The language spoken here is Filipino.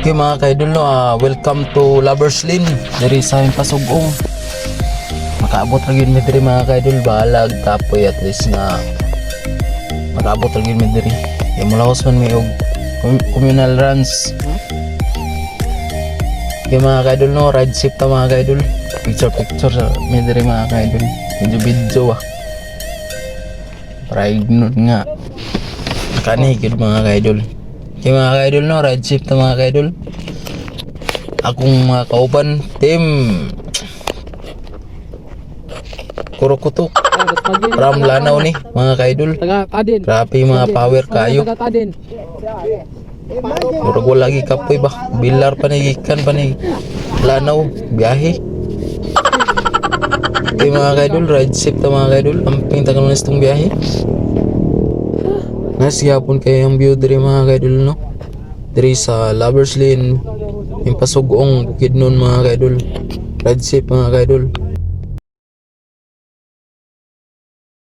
Okay mga kaidol no, welcome to Lovers Lane. Dari sa aming pasugong. Makaabot lagi mi diri mga kaidol, balag tapoy at least na makaabot lagi mi diri. Ya mulaos man mi og communal runs. Okay mga kaidol no, ride safe ta mga kaidol. Picture sa mi diri mga kaidol. Video para ignore nga. Kanigid mga kaidol. Okay mga kaidol no, ride safe ta mga kaidol. Akong mga kauban team Kurokutok from Lanao ni mga kaidol. Grabe mga power kayo. Murag wala lagi kapoy ba? Bilar pa ni ikan pa ni Lanao biyahe. Okay mga kaidol, ride safe ta mga kaidol. Amping tagal na itong biyahe. Nasiyapon kayo ang view diri mga kaidol no. Diri sa Lovers Lane, yung pasugong bukid nun mga kaidol. Ride safe mga kaidol.